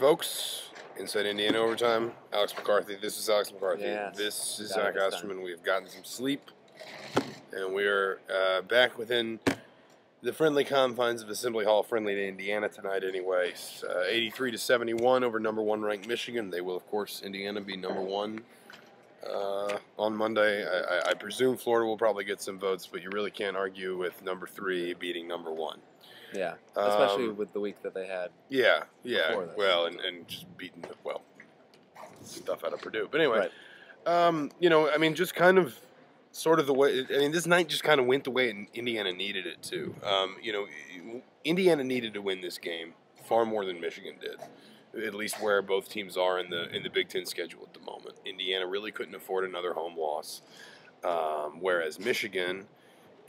folks. Inside Indiana Overtime. Alex McCarthy. This is Alex McCarthy. Yes. This is Zach Osterman. We've gotten some sleep, and we are back within the friendly confines of Assembly Hall, friendly to Indiana tonight anyway. 83-71 over number 1 ranked Michigan. They will, of course, Indiana be number 1 on Monday. I presume Florida will probably get some votes, but you really can't argue with number 3 beating number 1. Yeah, especially with the week that they had. Yeah. Well, and just beating stuff out of Purdue. But anyway, right. Just kind of, sort of the way. This night just kind of went the way Indiana needed it to. Indiana needed to win this game far more than Michigan did. At least where both teams are in the Big Ten schedule at the moment. Indiana really couldn't afford another home loss, whereas Michigan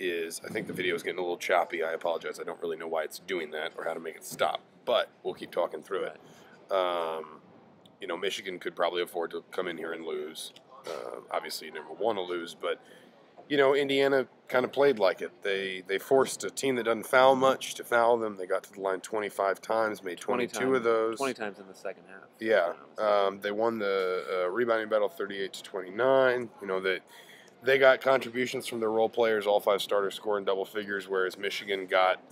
is, I think the video is getting a little choppy. I apologize. I don't really know why it's doing that or how to make it stop, but we'll keep talking through it. Michigan could probably afford to come in here and lose. Obviously, you never want to lose, but Indiana kind of played like it. They forced a team that doesn't foul much to foul them. They got to the line 25 times, made 22 of those. 20 times in the second half. Yeah. They won the rebounding battle 38-29. They got contributions from their role players. All 5 starters scoring double figures, whereas Michigan got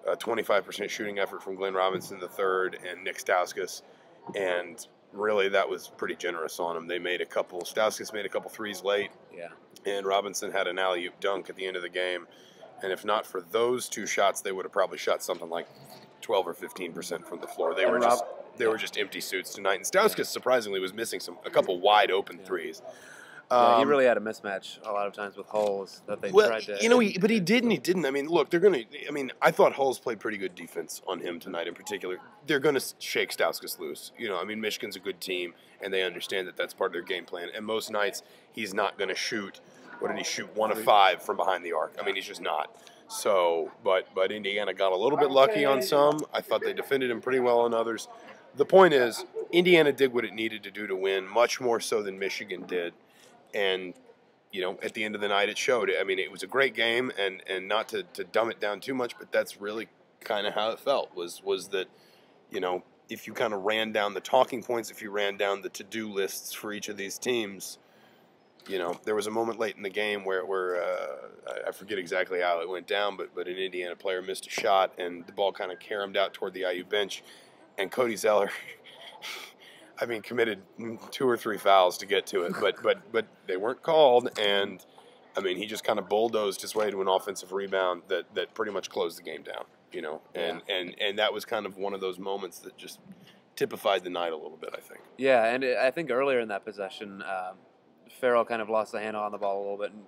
a 25% shooting effort from Glenn Robinson III and Nick Stauskas, and really that was pretty generous on them. Stauskas made a couple threes late, and Robinson had an alley-oop dunk at the end of the game, and if not for those 2 shots, they would have probably shot something like 12 or 15% from the floor. They were just empty suits tonight, and Stauskas surprisingly was missing a couple wide open threes. He really had a mismatch a lot of times with Hulls that they tried to. But he didn't. Look, they're going to. I thought Hulls played pretty good defense on him tonight in particular. They're going to shake Stauskas loose. Michigan's a good team, and they understand that that's part of their game plan. And most nights, he's not going to shoot. What did he shoot? 1 of 5 from behind the arc. He's just not. So, but Indiana got a little bit lucky on some. I thought they defended him pretty well on others. The point is, Indiana did what it needed to do to win, much more so than Michigan did. And, at the end of the night, it showed. It was a great game, and not to dumb it down too much, but that's really kind of how it felt, was that, if you kind of ran down the talking points, if you ran down the to-do lists for each of these teams, there was a moment late in the game where I forget exactly how it went down, but an Indiana player missed a shot, and the ball kind of caromed out toward the IU bench, and Cody Zeller committed 2 or 3 fouls to get to it, but they weren't called, and he just kind of bulldozed his way to an offensive rebound that pretty much closed the game down, and that was kind of one of those moments that just typified the night a little bit, I think. Yeah, and I think earlier in that possession, Farrell kind of lost the handle on the ball a little bit, and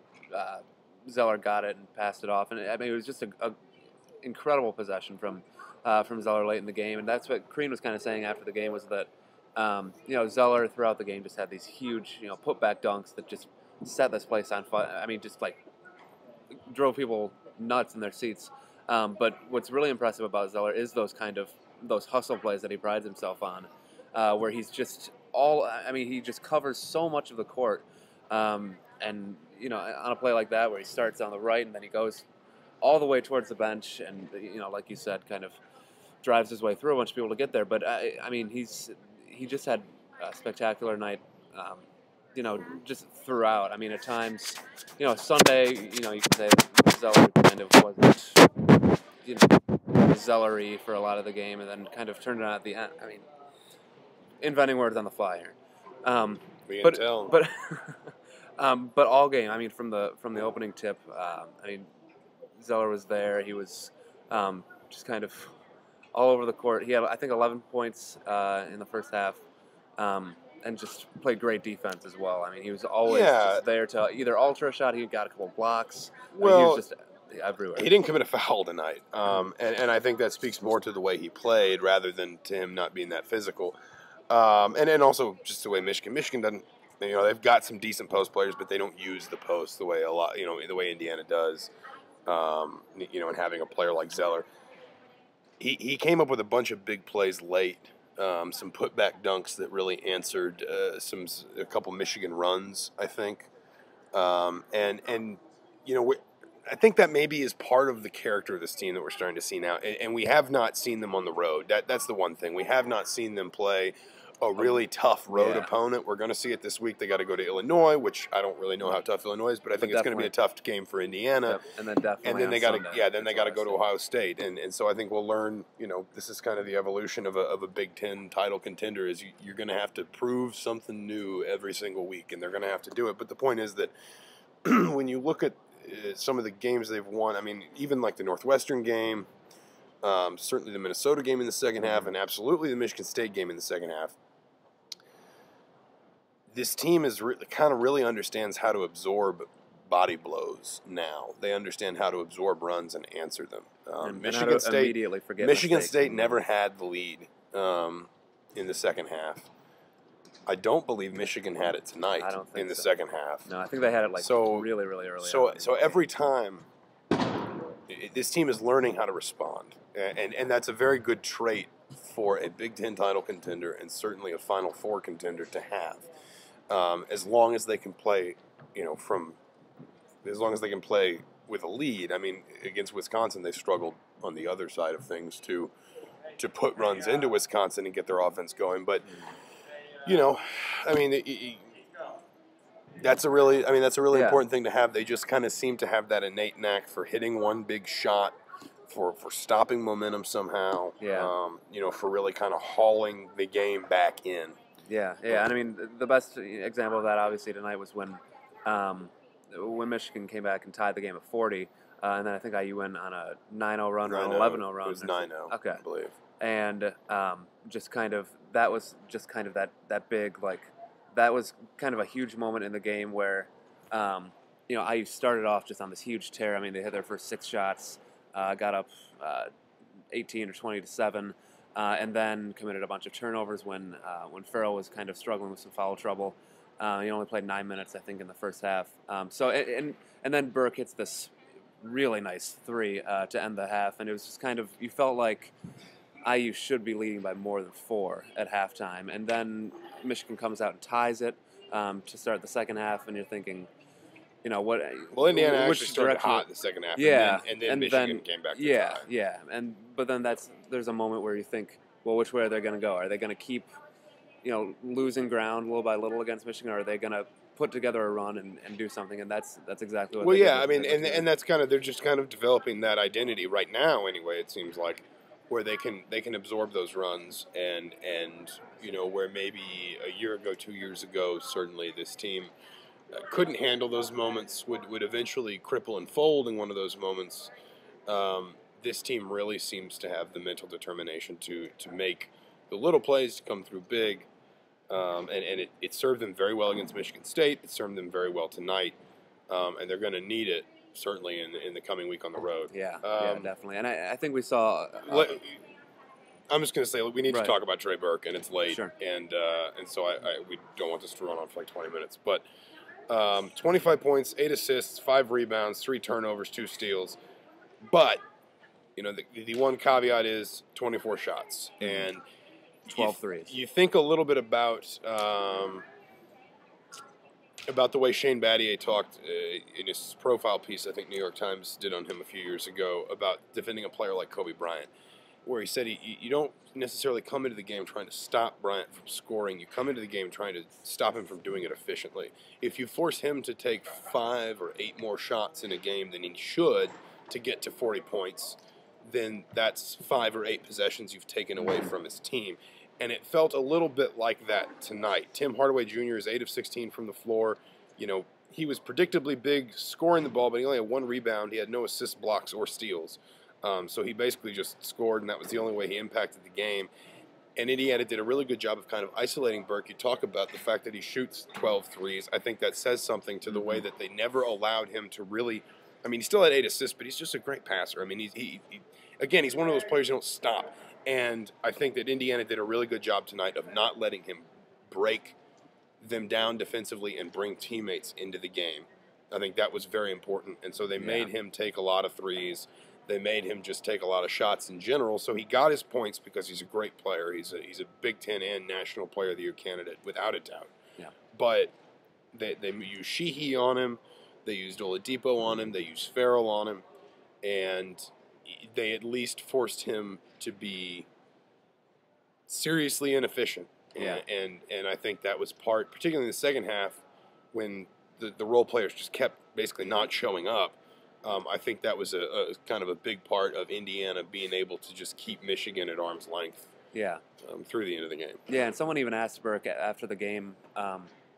Zeller got it and passed it off, and it was just a incredible possession from Zeller late in the game, and that's what Crean was kind of saying after the game, was that Zeller throughout the game just had these huge, putback dunks that just set this place on fire. Just like drove people nuts in their seats. But what's really impressive about Zeller is those hustle plays that he prides himself on, where he's just he just covers so much of the court. And on a play like that where he starts on the right and then he goes all the way towards the bench and, like you said, kind of drives his way through a bunch of people to get there. But, he just had a spectacular night, just throughout. At times, Sunday, you can say Zeller kind of wasn't, Zellery for a lot of the game, and then kind of turned it on at the end. Inventing words on the fly here. We can tell. But all game, from the opening tip, Zeller was there. He was just kind of all over the court. He had, I think, 11 points in the first half, and just played great defense as well. He was always just there to either alter a shot. He got a couple blocks. He was just everywhere. He didn't commit a foul tonight, and I think that speaks more to the way he played rather than to him not being that physical. And also just the way Michigan doesn't. They've got some decent post players, but they don't use the post the way the way Indiana does. And having a player like Zeller. He came up with a bunch of big plays late, some putback dunks that really answered a couple Michigan runs, I think, and I think that maybe is part of the character of this team that we're starting to see now, and we have not seen them on the road. That's the one thing. We have not seen them play a really tough road opponent. We're going to see it this week. They got to go to Illinois, which I don't really know how tough Illinois is, but I think it's going to be a tough game for Indiana. Yep. And then definitely they got to go to Ohio State, and so I think we'll learn. This is kind of the evolution of a Big Ten title contender. Is you're going to have to prove something new every single week, and they're going to have to do it. But the point is that when you look at some of the games they've won, I mean, even like the Northwestern game, certainly the Minnesota game in the second half, and absolutely the Michigan State game in the second half. This team is really understands how to absorb body blows now. They understand how to absorb runs and answer them. Michigan State never had the lead in the second half. I don't believe Michigan had it tonight in the second half. No, I think they had it really, really early. So every time, this team is learning how to respond, and that's a very good trait for a Big Ten title contender and certainly a Final Four contender to have. As long as they can play, as long as they can play with a lead. I mean, against Wisconsin, they struggled on the other side of things to put runs into Wisconsin and get their offense going. But that's a really important thing to have. They just kind of seem to have that innate knack for hitting one big shot, for stopping momentum somehow. Yeah. For really kind of hauling the game back in. Yeah. And I mean, the best example of that obviously tonight was when Michigan came back and tied the game at 40, and then I think IU went on a 9-0 run or an 11-0 run. It was 9-0, okay, I believe. And that was just kind of that big, that was kind of a huge moment in the game where, IU started off just on this huge tear. I mean, they hit their first 6 shots, got up 18 or 20 to 7. And then committed a bunch of turnovers when Farrell was kind of struggling with some foul trouble. He only played 9 minutes, I think, in the first half. And then Burke hits this really nice 3 to end the half, and it was just kind of, you felt like IU should be leading by more than 4 at halftime, and then Michigan comes out and ties it to start the second half, and you're thinking, what? Well, Indiana actually started hot in the second half, and then Michigan came back to tie. Yeah, but then there's a moment where you think, well, which way are they going to go? Are they going to keep, losing ground little by little against Michigan, or are they going to put together a run and do something? And that's exactly what. Well, yeah, I mean, and that's kind of, they're just kind of developing that identity right now. Anyway, it seems like, where they can absorb those runs, and where maybe a year ago, 2 years ago, certainly this team couldn't handle those moments, would eventually cripple and fold in one of those moments. This team really seems to have the mental determination to make the little plays to come through big, and it served them very well against Michigan State. It served them very well tonight, and they're going to need it certainly in the coming week on the road. Yeah, definitely. And I think we saw. I'm just going to say we need to talk about Trey Burke, and it's late, sure. and so we don't want this to run on for like 20 minutes, but. 25 points, 8 assists, 5 rebounds, 3 turnovers, 2 steals. But, the one caveat is 24 shots. And 12 threes. You think a little bit about the way Shane Battier talked in his profile piece, I think New York Times did on him a few years ago, about defending a player like Kobe Bryant, where he said you don't necessarily come into the game trying to stop Bryant from scoring. You come into the game trying to stop him from doing it efficiently. If you force him to take 5 or 8 more shots in a game than he should to get to 40 points, then that's 5 or 8 possessions you've taken away from his team. And it felt a little bit like that tonight. Tim Hardaway Jr. is 8 of 16 from the floor. He was predictably big scoring the ball, but he only had 1 rebound. He had no assists, blocks, or steals. So he basically just scored, and that was the only way he impacted the game. And Indiana did a really good job of kind of isolating Burke. You talk about the fact that he shoots 12 threes. I think that says something to the way that they never allowed him to really – I mean, he still had 8 assists, but he's just a great passer. I mean, he's one of those players who don't stop. And I think that Indiana did a really good job tonight of not letting him break them down defensively and bring teammates into the game. I think that was very important. And so they made him take a lot of threes. They made him just take a lot of shots in general. So he got his points because he's a great player. He's a Big Ten and National Player of the Year candidate, without a doubt. Yeah. But they used Sheehy on him. They used Oladipo on him. They used Farrell on him, and they at least forced him to be seriously inefficient. Yeah. And I think that was part, particularly in the second half, when the role players just kept basically not showing up. I think that was a kind of a big part of Indiana being able to just keep Michigan at arm's length. Yeah. Through the end of the game. Yeah, and someone even asked Burke after the game,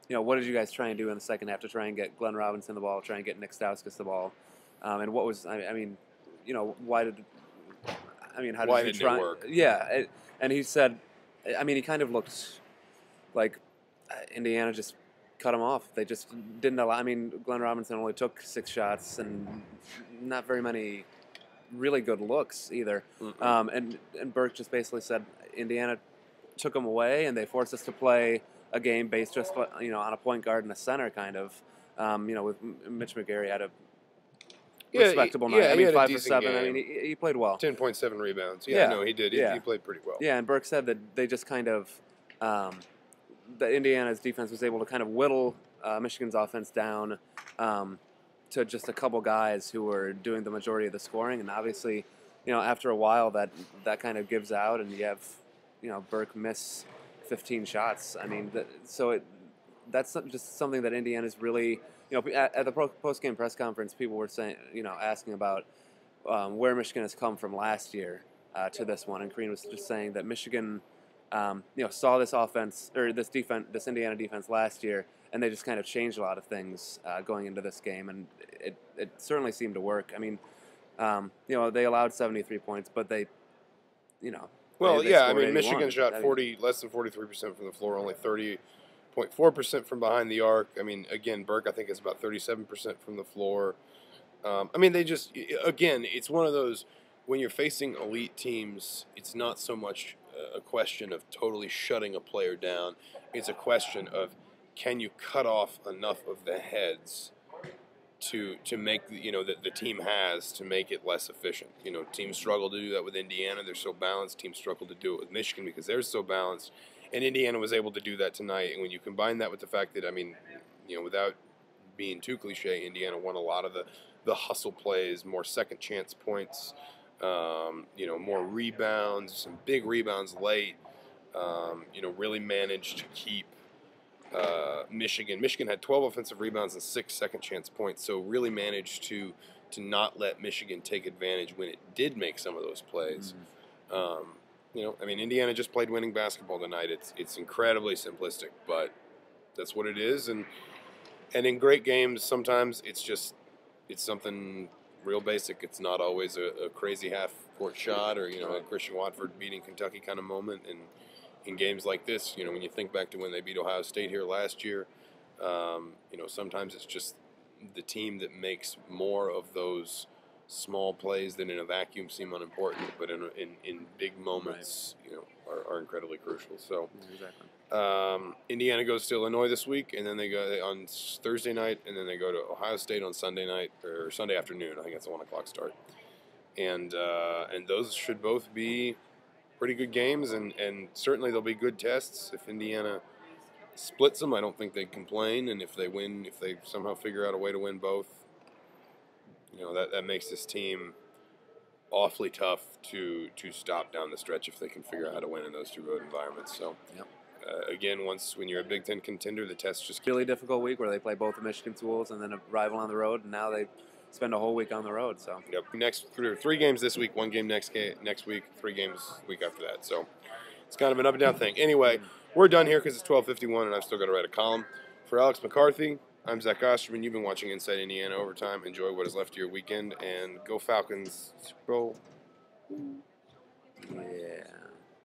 what did you guys try and do in the second half to try and get Glenn Robinson the ball, try and get Nick Stauskas the ball, and what was how did you try? It work? Yeah, and he said, he kind of looked like Indiana just cut him off. They just didn't allow. Glenn Robinson only took 6 shots and not very many really good looks either. And Burke just basically said Indiana took them away and they forced us to play a game based just on a point guard and a center kind of. With Mitch McGarry had a respectable night. He had 5 a for 7. game. He played well. 10.7 rebounds. Yeah. No, he did. He played pretty well. Yeah, and Burke said that they just kind of that Indiana's defense was able to kind of whittle Michigan's offense down to just a couple guys who were doing the majority of the scoring, and obviously, after a while that kind of gives out, and you have, Burke miss 15 shots. That's just something that Indiana's really, at the post-game press conference, people were saying, asking about where Michigan has come from last year to this one, and Green was just saying that Michigan, saw this offense or this Indiana defense last year, and they just kind of changed a lot of things going into this game, and it certainly seemed to work. They allowed 73 points, but they Michigan shot less than 43% from the floor, only 30.4% from behind the arc. Again, Burke I think is about 37% from the floor. It's one of those, when you're facing elite teams, it's not so much a question of totally shutting a player down. It's a question of, can you cut off enough of the heads to make that the team has to make it less efficient. Teams struggle to do that with Indiana. They're so balanced. Teams struggle to do it with Michigan because they're so balanced. And Indiana was able to do that tonight. And when you combine that with the fact that, without being too cliche, Indiana won a lot of the hustle plays, more second chance points, more rebounds, some big rebounds late, really managed to keep Michigan. Michigan had 12 offensive rebounds and 6 second chance points, so really managed to not let Michigan take advantage when it did make some of those plays. Indiana just played winning basketball tonight. It's incredibly simplistic, but that's what it is. And in great games, sometimes it's something real basic. It's not always a crazy half-court shot or a Christian Watford beating Kentucky kind of moment. And in games like this, when you think back to when they beat Ohio State here last year, sometimes it's just the team that makes more of those small plays that in a vacuum seem unimportant, but in big moments, are incredibly crucial. So, Indiana goes to Illinois this week, and then they go on Thursday night, and then they go to Ohio State on Sunday night or Sunday afternoon. I think it's a 1:00 start, and those should both be pretty good games, and certainly they'll be good tests. If Indiana splits them, I don't think they'd complain, and if they win, if they somehow figure out a way to win both, that makes this team awfully tough to stop down the stretch if they can figure out how to win in those two road environments. So, again, when you're a Big Ten contender, the test just really difficult week where they play both the Michigan schools and then a rival on the road, and now they spend a whole week on the road. So next 3 games this week, 1 game next week, 3 games week after that. So it's kind of an up and down thing. Anyway, we're done here because it's 12:51 and I've still got to write a column. For Alex McCarthy, I'm Zach Osterman. You've been watching Inside Indiana Overtime. Enjoy what is left of your weekend, and go Falcons. Roll. Yeah.